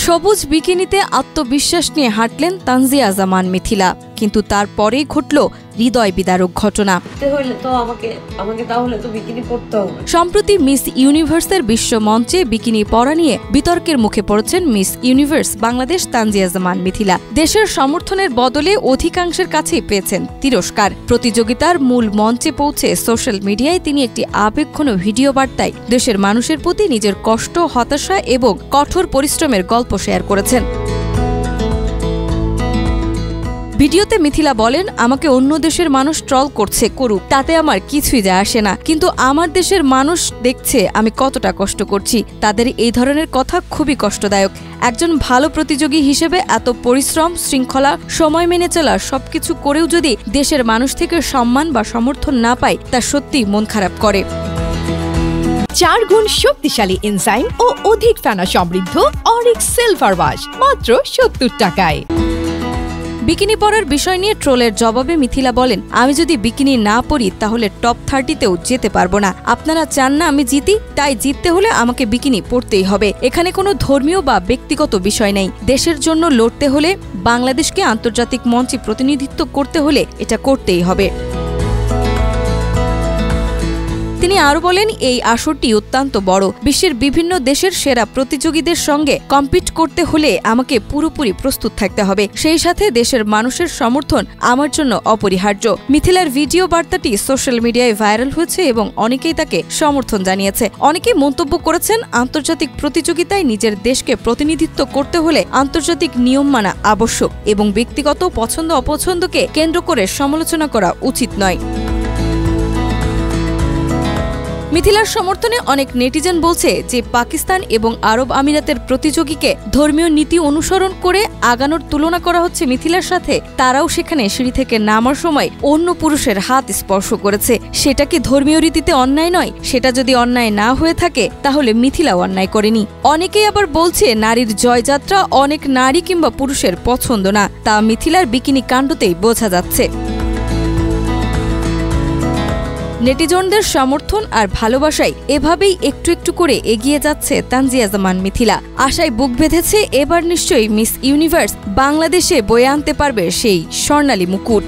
সবুজ বিকিনিতে আত্মবিশ্বাস নিয়ে হাঁটলেন তানজিয়া জামান মিথিলা, কিন্তু তারপরেই ঘটল হৃদয় বিদারক ঘটনা। সম্প্রতি মিস ইউনিভার্সের বিশ্ব মঞ্চে বিকিনি পরা নিয়ে বিতর্কের মুখে পড়েছেন মিস ইউনিভার্স বাংলাদেশ তানজিয়া জামান মিথিলা। দেশের সমর্থনের বদলে অধিকাংশের কাছেই পেয়েছেন তিরস্কার। প্রতিযোগিতার মূল মঞ্চে পৌঁছে সোশ্যাল মিডিয়ায় তিনি একটি আবেগঘন ভিডিও বার্তায় দেশের মানুষের প্রতি নিজের কষ্ট, হতাশা এবং কঠোর পরিশ্রমের গল্প শেয়ার করেছেন। ভিডিওতে মিথিলা বলেন, আমাকে অন্য দেশের মানুষ ট্রল করছে, করুক, তাতে আমার কিছুই যায় আসে না, কিন্তু আমার দেশের মানুষ দেখছে আমি কতটা কষ্ট করছি। তাদের এই ধরনের কথা খুবই কষ্টদায়ক। একজন ভালো প্রতিযোগী হিসেবে এত পরিশ্রম, শৃঙ্খলা, সময় মেনে চলা সবকিছু করেও যদি দেশের মানুষ থেকে সম্মান বা সমর্থন না পায়, তা সত্যিই মন খারাপ করে। 4 গুণ শক্তিশালী এনজাইম ও অধিক ফেনা সমৃদ্ধ অরিক সিলভার ওয়াশ মাত্র 70 টাকায়। বিকিনি পরার বিষয় নিয়ে ট্রোলের জবাবে মিথিলা বলেন, আমি যদি বিকিনি না পরি তাহলে টপ 30তেও যেতে পারবো না। আপনারা চান না আমি জিতি, তাই জিততে হলে আমাকে বিকিনি পরতেই হবে। এখানে কোনো ধর্মীয় বা ব্যক্তিগত বিষয় নেই। দেশের জন্য লড়তে হলে, বাংলাদেশকে আন্তর্জাতিক মঞ্চে প্রতিনিধিত্ব করতে হলে এটা করতেই হবে। তিনি আরো বলেন, এই আসরটি অত্যন্ত বড়। বিশ্বের বিভিন্ন দেশের সেরা প্রতিযোগীদের সঙ্গে কম্পিট করতে হলে আমাকে পুরোপুরি প্রস্তুত থাকতে হবে। সেই সাথে দেশের মানুষের সমর্থন আমার জন্য অপরিহার্য। মিথিলার ভিডিও বার্তাটি সোশ্যাল মিডিয়ায় ভাইরাল হয়েছে এবং অনেকেই তাকে সমর্থন জানিয়েছে। অনেকেই মন্তব্য করেছেন, আন্তর্জাতিক প্রতিযোগিতায় নিজের দেশকে প্রতিনিধিত্ব করতে হলে আন্তর্জাতিক নিয়ম মানা আবশ্যক এবং ব্যক্তিগত পছন্দ অপছন্দকে কেন্দ্র করে সমালোচনা করা উচিত নয়। মিথিলার সমর্থনে অনেক নেটিজেন বলছে যে পাকিস্তান এবং আরব আমিরাতের প্রতিযোগীকে ধর্মীয় নীতি অনুসরণ করে আগানোর তুলনা করা হচ্ছে মিথিলার সাথে। তারাও সেখানে সিঁড়ি থেকে নামার সময় অন্য পুরুষের হাত স্পর্শ করেছে। সেটা কি ধর্মীয় রীতিতে অন্যায় নয়? সেটা যদি অন্যায় না হয়ে থাকে তাহলে মিথিলাও অন্যায় করেনি। অনেকেই আবার বলছে নারীর জয়যাত্রা অনেক নারী কিংবা পুরুষের পছন্দ না, তা মিথিলার বিকিনি কাণ্ডতেই বোঝা যাচ্ছে। নেটিজনদের সমর্থন আর ভালোবাসায় এভাবেই একটু একটু করে এগিয়ে যাচ্ছে তানজিয়া জামান মিথিলা। আশায় বুক বেঁধেছে এবার নিশ্চয়ই মিস ইউনিভার্স বাংলাদেশে বয়ে আনতে পারবে সেই স্বর্ণালী মুকুট।